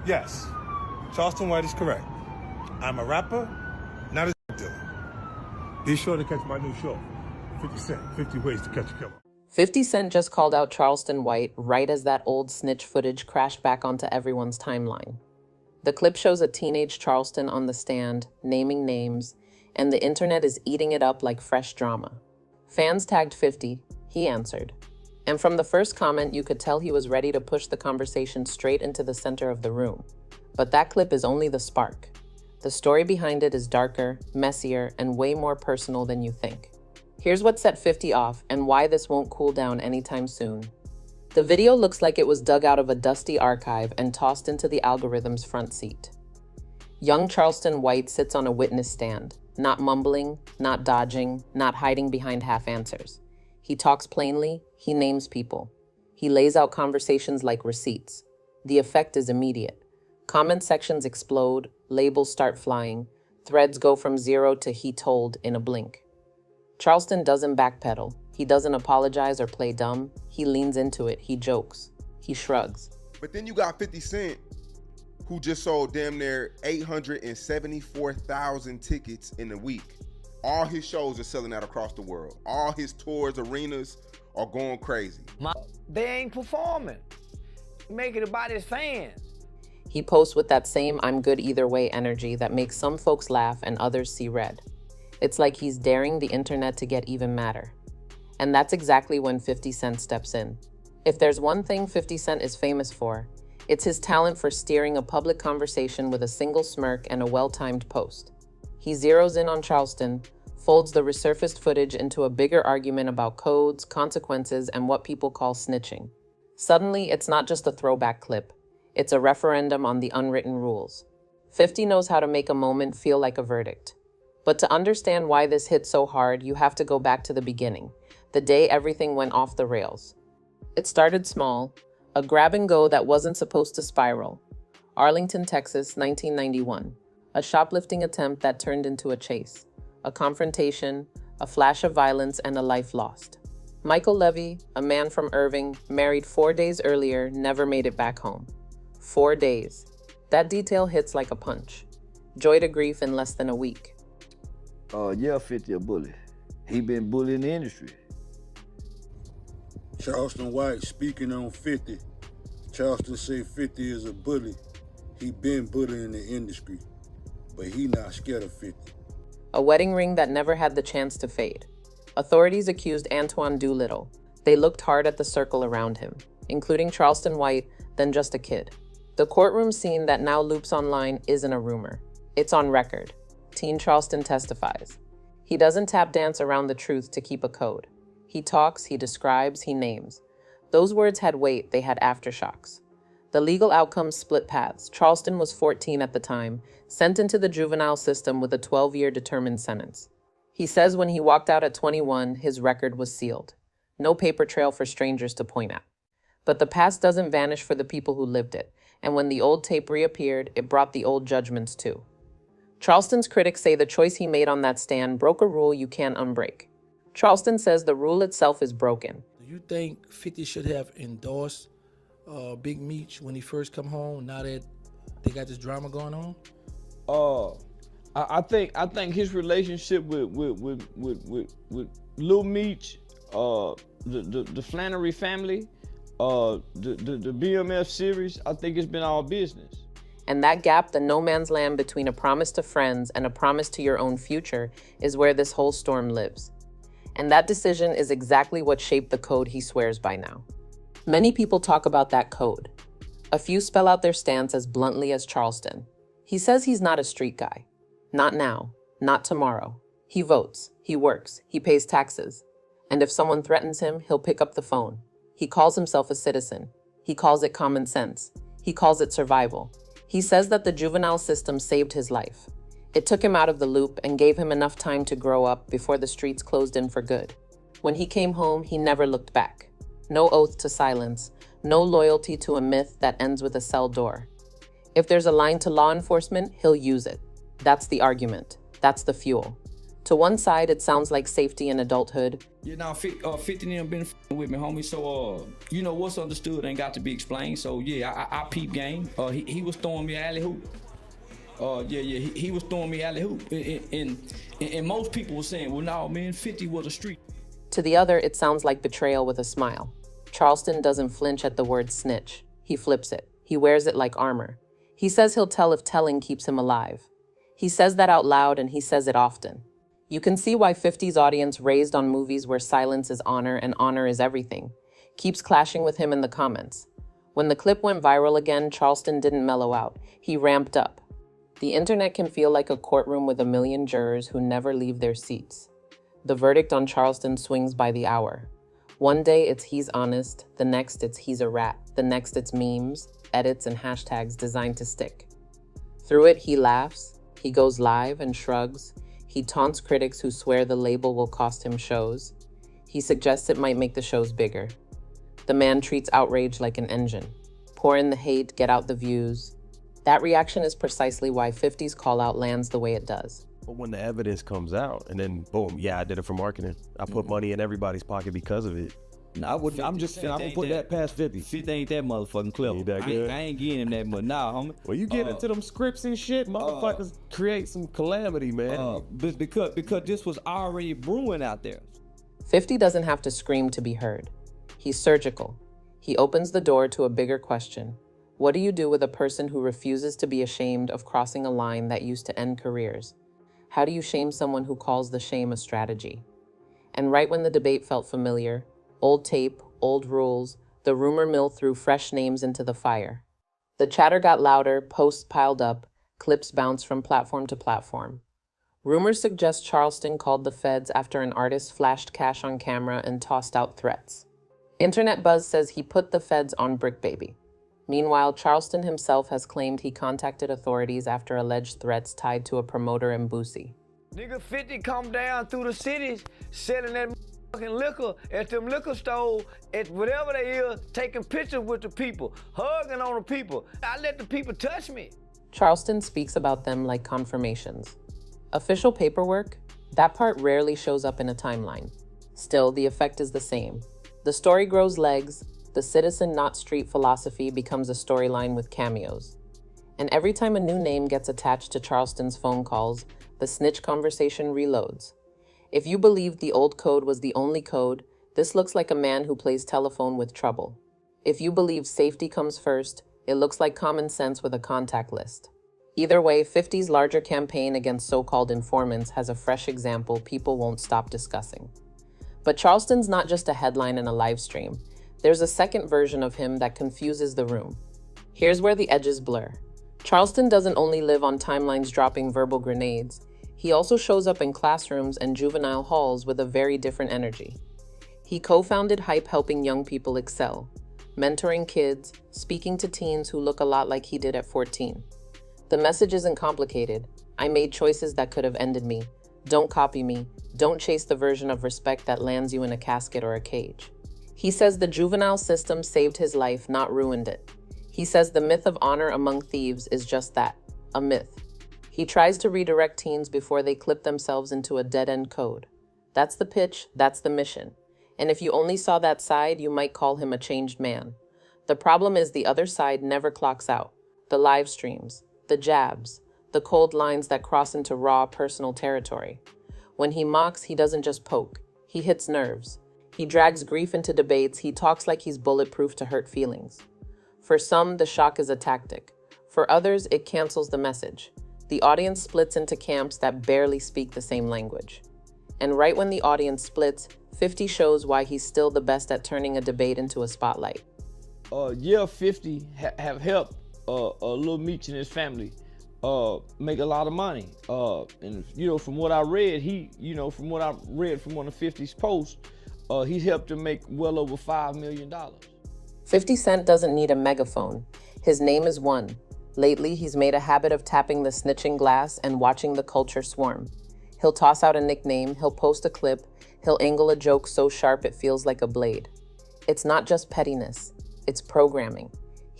Yes, Charleston White is correct. I'm a rapper, not a dealer. Be sure to catch my new show, 50 Cent, 50 Ways to Catch a Killer. 50 Cent just called out Charleston White right as that old snitch footage crashed back onto everyone's timeline. The clip shows a teenage Charleston on the stand, naming names, and the internet is eating it up like fresh drama. Fans tagged 50, he answered. And from the first comment, you could tell he was ready to push the conversation straight into the center of the room. But that clip is only the spark. The story behind it is darker, messier, and way more personal than you think. Here's what set 50 off and why this won't cool down anytime soon. The video looks like it was dug out of a dusty archive and tossed into the algorithm's front seat. Young Charleston White sits on a witness stand, not mumbling, not dodging, not hiding behind half answers. He talks plainly, he names people. He lays out conversations like receipts. The effect is immediate. Comment sections explode, labels start flying, threads go from zero to he told in a blink. Charleston doesn't backpedal. He doesn't apologize or play dumb. He leans into it. He jokes. He shrugs. But then you got 50 Cent, who just sold damn near 874,000 tickets in a week. All his shows are selling out across the world. All his tours, arenas are going crazy. They ain't performing. Make it about his fans. He posts with that same I'm good either way energy that makes some folks laugh and others see red. It's like he's daring the internet to get even madder. And that's exactly when 50 Cent steps in. If there's one thing 50 Cent is famous for, it's his talent for steering a public conversation with a single smirk and a well-timed post. He zeroes in on Charleston, folds the resurfaced footage into a bigger argument about codes, consequences, and what people call snitching. Suddenly, it's not just a throwback clip. It's a referendum on the unwritten rules. 50 knows how to make a moment feel like a verdict. But to understand why this hit so hard, you have to go back to the beginning, the day everything went off the rails. It started small, a grab and go that wasn't supposed to spiral. Arlington, Texas, 1991. A shoplifting attempt that turned into a chase, a confrontation, a flash of violence, and a life lost. Michael Levy, a man from Irving, married 4 days earlier, never made it back home. 4 days. That detail hits like a punch. Joy to grief in less than a week. Yeah, 50 a bully. He been bullying the industry. Charleston White speaking on 50. Charleston say 50 is a bully. He been bullying the industry, but he not scared of 50. A wedding ring that never had the chance to fade. Authorities accused Antoine Doolittle. They looked hard at the circle around him, including Charleston White, then just a kid. The courtroom scene that now loops online isn't a rumor. It's on record. Teen Charleston testifies. He doesn't tap dance around the truth to keep a code. He talks, he describes, he names. Those words had weight, they had aftershocks. The legal outcomes split paths. Charleston was 14 at the time, sent into the juvenile system with a 12-year determined sentence. He says when he walked out at 21, his record was sealed. No paper trail for strangers to point at. But the past doesn't vanish for the people who lived it, and when the old tape reappeared, it brought the old judgments too. Charleston's critics say the choice he made on that stand broke a rule you can't unbreak. Charleston says the rule itself is broken. Do you think 50 should have endorsed Big Meech when he first come home, now that they got this drama going on? I think his relationship with Lil Meech, the Flannery family, the BMF series, I think it's been all business. And that gap, the no man's land between a promise to friends and a promise to your own future, is where this whole storm lives. And that decision is exactly what shaped the code he swears by now. Many people talk about that code. A few spell out their stance as bluntly as Charleston. He says he's not a street guy. Not now, not tomorrow. He votes, he works, he pays taxes. And if someone threatens him, he'll pick up the phone. He calls himself a citizen. He calls it common sense. He calls it survival. He says that the juvenile system saved his life. It took him out of the loop and gave him enough time to grow up before the streets closed in for good. When he came home, he never looked back. No oath to silence, no loyalty to a myth that ends with a cell door. If there's a line to law enforcement, he'll use it. That's the argument. That's the fuel. To one side, it sounds like safety and adulthood. Yeah, now 50 of them been with me, homie. So, you know, what's understood ain't got to be explained. So, yeah, I peep game. He was throwing me alley hoop. He was throwing me alley hoop. And most people were saying, well, no, man, 50 was a street. To the other, it sounds like betrayal with a smile. Charleston doesn't flinch at the word snitch. He flips it. He wears it like armor. He says he'll tell if telling keeps him alive. He says that out loud, and he says it often. You can see why 50's audience, raised on movies where silence is honor and honor is everything, keeps clashing with him in the comments. When the clip went viral again, Charleston didn't mellow out. He ramped up. The internet can feel like a courtroom with a million jurors who never leave their seats. The verdict on Charleston swings by the hour. One day it's he's honest, the next it's he's a rat, the next it's memes, edits, and hashtags designed to stick. Through it, he laughs, he goes live and shrugs, he taunts critics who swear the label will cost him shows. He suggests it might make the shows bigger. The man treats outrage like an engine. Pour in the hate, get out the views. That reaction is precisely why 50's call-out lands the way it does. But when the evidence comes out and then boom, yeah, I did it for marketing. I put money in everybody's pocket because of it. No, I wouldn't. I'm just saying, I'm gonna put that past 50. 50 ain't that motherfucking clever. Ain't that good? I ain't getting him that much. Nah, homie. Well, you get into them scripts and shit, motherfuckers create some calamity, man. Because this was already brewing out there. 50 doesn't have to scream to be heard. He's surgical. He opens the door to a bigger question. What do you do with a person who refuses to be ashamed of crossing a line that used to end careers? How do you shame someone who calls the shame a strategy? And right when the debate felt familiar, old tape, old rules, the rumor mill threw fresh names into the fire. The chatter got louder, posts piled up, clips bounced from platform to platform. Rumors suggest Charleston called the feds after an artist flashed cash on camera and tossed out threats. Internet buzz says he put the feds on Bricc Baby. Meanwhile, Charleston himself has claimed he contacted authorities after alleged threats tied to a promoter in Boosie. Nigga 50 come down through the cities selling that fucking liquor at them liquor stores, at whatever they is, taking pictures with the people, hugging on the people. I let the people touch me. Charleston speaks about them like confirmations. Official paperwork? That part rarely shows up in a timeline. Still, the effect is the same. The story grows legs. The citizen not street philosophy becomes a storyline with cameos. And every time a new name gets attached to Charleston's phone calls, the snitch conversation reloads. If you believe the old code was the only code, this looks like a man who plays telephone with trouble. If you believe safety comes first, it looks like common sense with a contact list. Either way, 50's larger campaign against so-called informants has a fresh example people won't stop discussing. But Charleston's not just a headline in a live stream. There's a second version of him that confuses the room. Here's where the edges blur. Charleston doesn't only live on timelines dropping verbal grenades. He also shows up in classrooms and juvenile halls with a very different energy. He co-founded Hype, helping young people excel, mentoring kids, speaking to teens who look a lot like he did at 14. The message isn't complicated. I made choices that could have ended me. Don't copy me. Don't chase the version of respect that lands you in a casket or a cage. He says the juvenile system saved his life, not ruined it. He says the myth of honor among thieves is just that, a myth. He tries to redirect teens before they clip themselves into a dead-end code. That's the pitch, that's the mission. And if you only saw that side, you might call him a changed man. The problem is the other side never clocks out. The live streams, the jabs, the cold lines that cross into raw personal territory. When he mocks, he doesn't just poke. He hits nerves. He drags grief into debates. He talks like he's bulletproof to hurt feelings. For some, the shock is a tactic. For others, it cancels the message. The audience splits into camps that barely speak the same language. And right when the audience splits, 50 shows why he's still the best at turning a debate into a spotlight. 50 have helped Lil Meech and his family make a lot of money. And from what I read, from what I read from one of 50's posts, he's helped him make well over $5 million. 50 Cent doesn't need a megaphone. His name is one. Lately, he's made a habit of tapping the snitching glass and watching the culture swarm. He'll toss out a nickname, he'll post a clip, he'll angle a joke so sharp it feels like a blade. It's not just pettiness, it's programming.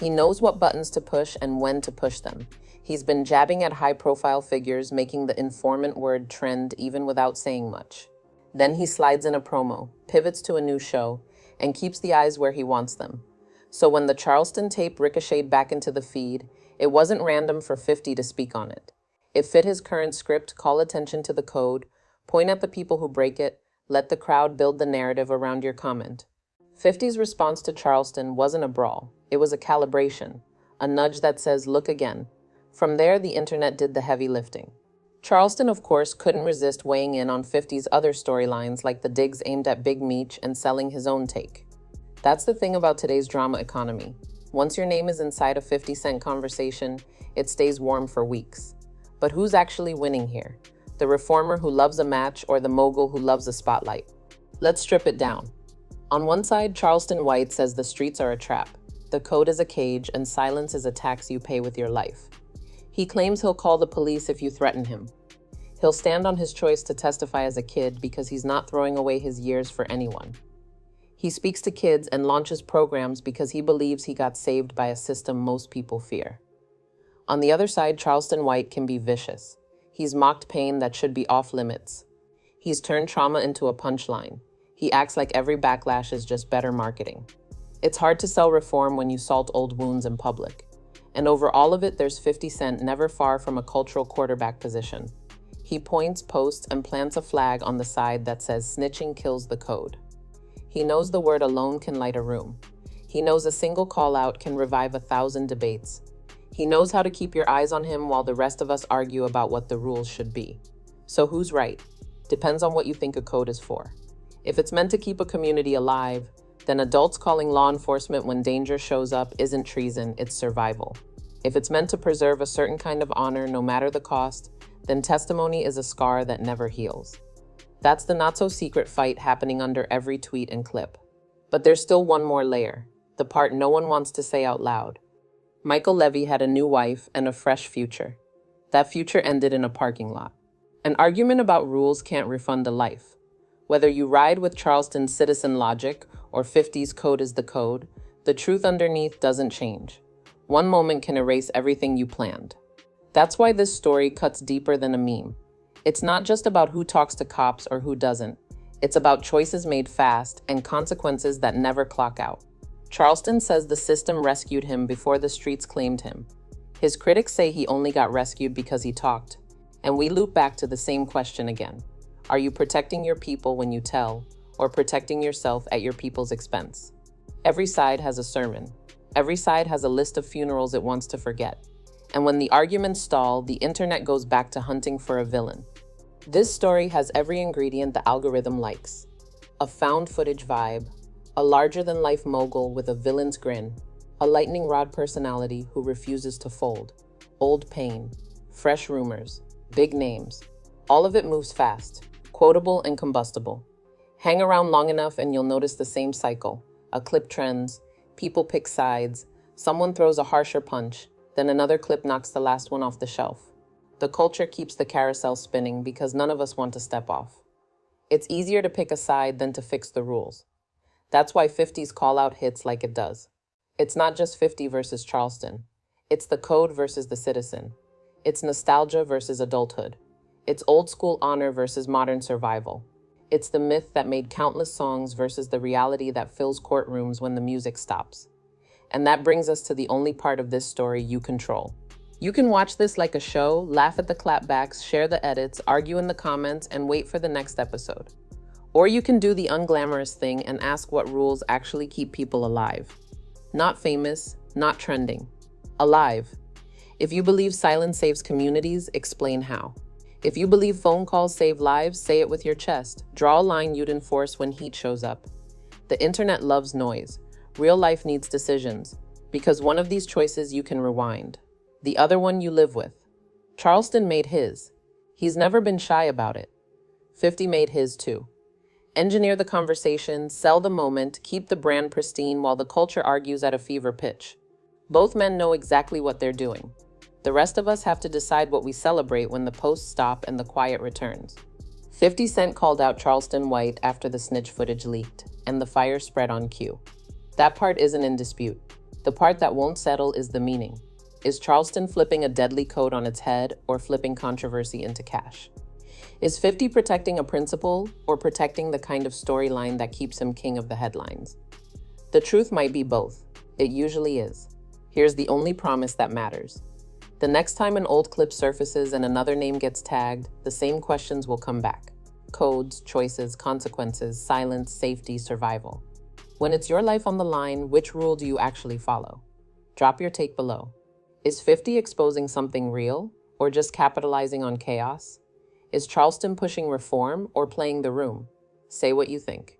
He knows what buttons to push and when to push them. He's been jabbing at high-profile figures, making the informant word trend even without saying much. Then he slides in a promo, pivots to a new show, and keeps the eyes where he wants them. So when the Charleston tape ricocheted back into the feed, it wasn't random for 50 to speak on it. It fit his current script: call attention to the code, point at the people who break it, let the crowd build the narrative around your comment. 50's response to Charleston wasn't a brawl. It was a calibration, a nudge that says, look again. From there, the internet did the heavy lifting. Charleston, of course, couldn't resist weighing in on 50's other storylines, like the digs aimed at Big Meech and selling his own take. That's the thing about today's drama economy. Once your name is inside a 50 Cent conversation, it stays warm for weeks. But who's actually winning here? The reformer who loves a match or the mogul who loves a spotlight? Let's strip it down. On one side, Charleston White says the streets are a trap. The code is a cage and silence is a tax you pay with your life. He claims he'll call the police if you threaten him. He'll stand on his choice to testify as a kid because he's not throwing away his years for anyone. He speaks to kids and launches programs because he believes he got saved by a system most people fear. On the other side, Charleston White can be vicious. He's mocked pain that should be off limits. He's turned trauma into a punchline. He acts like every backlash is just better marketing. It's hard to sell reform when you salt old wounds in public. And over all of it, there's 50 Cent, never far from a cultural quarterback position. He points, posts, and plants a flag on the side that says snitching kills the code. He knows the word alone can light a room. He knows a single call-out can revive 1,000 debates. He knows how to keep your eyes on him while the rest of us argue about what the rules should be. So who's right? Depends on what you think a code is for. If it's meant to keep a community alive, then adults calling law enforcement when danger shows up isn't treason, it's survival. If it's meant to preserve a certain kind of honor no matter the cost, then testimony is a scar that never heals. That's the not-so-secret fight happening under every tweet and clip. But there's still one more layer, the part no one wants to say out loud. Michael Levy had a new wife and a fresh future. That future ended in a parking lot. An argument about rules can't refund a life. Whether you ride with Charleston's citizen logic or 50's code is the code, the truth underneath doesn't change. One moment can erase everything you planned. That's why this story cuts deeper than a meme. It's not just about who talks to cops or who doesn't. It's about choices made fast and consequences that never clock out. Charleston says the system rescued him before the streets claimed him. His critics say he only got rescued because he talked. And we loop back to the same question again. Are you protecting your people when you tell, or protecting yourself at your people's expense? Every side has a sermon. Every side has a list of funerals it wants to forget. And when the arguments stall, the internet goes back to hunting for a villain. This story has every ingredient the algorithm likes. A found footage vibe, a larger-than-life mogul with a villain's grin, a lightning rod personality who refuses to fold, old pain, fresh rumors, big names. All of it moves fast, quotable and combustible. Hang around long enough and you'll notice the same cycle. A clip trends, people pick sides, someone throws a harsher punch, then another clip knocks the last one off the shelf. The culture keeps the carousel spinning because none of us want to step off. It's easier to pick a side than to fix the rules. That's why 50's call-out hits like it does. It's not just 50 versus Charleston. It's the code versus the citizen. It's nostalgia versus adulthood. It's old school honor versus modern survival. It's the myth that made countless songs versus the reality that fills courtrooms when the music stops. And that brings us to the only part of this story you control. You can watch this like a show, laugh at the clapbacks, share the edits, argue in the comments, and wait for the next episode. Or you can do the unglamorous thing and ask what rules actually keep people alive. Not famous, not trending. Alive. If you believe silence saves communities, explain how. If you believe phone calls save lives, say it with your chest. Draw a line you'd enforce when heat shows up. The internet loves noise. Real life needs decisions, because one of these choices you can rewind. The other one you live with. Charleston made his. He's never been shy about it. 50 made his too. Engineer the conversation, sell the moment, keep the brand pristine while the culture argues at a fever pitch. Both men know exactly what they're doing. The rest of us have to decide what we celebrate when the posts stop and the quiet returns. 50 Cent called out Charleston White after the snitch footage leaked, and the fire spread on cue. That part isn't in dispute. The part that won't settle is the meaning. Is Charleston flipping a deadly code on its head or flipping controversy into cash? Is 50 protecting a principle or protecting the kind of storyline that keeps him king of the headlines? The truth might be both. It usually is. Here's the only promise that matters. The next time an old clip surfaces and another name gets tagged, the same questions will come back. Codes, choices, consequences, silence, safety, survival. When it's your life on the line, which rule do you actually follow? Drop your take below. Is 50 exposing something real or just capitalizing on chaos? Is Charleston pushing reform or playing the room? Say what you think.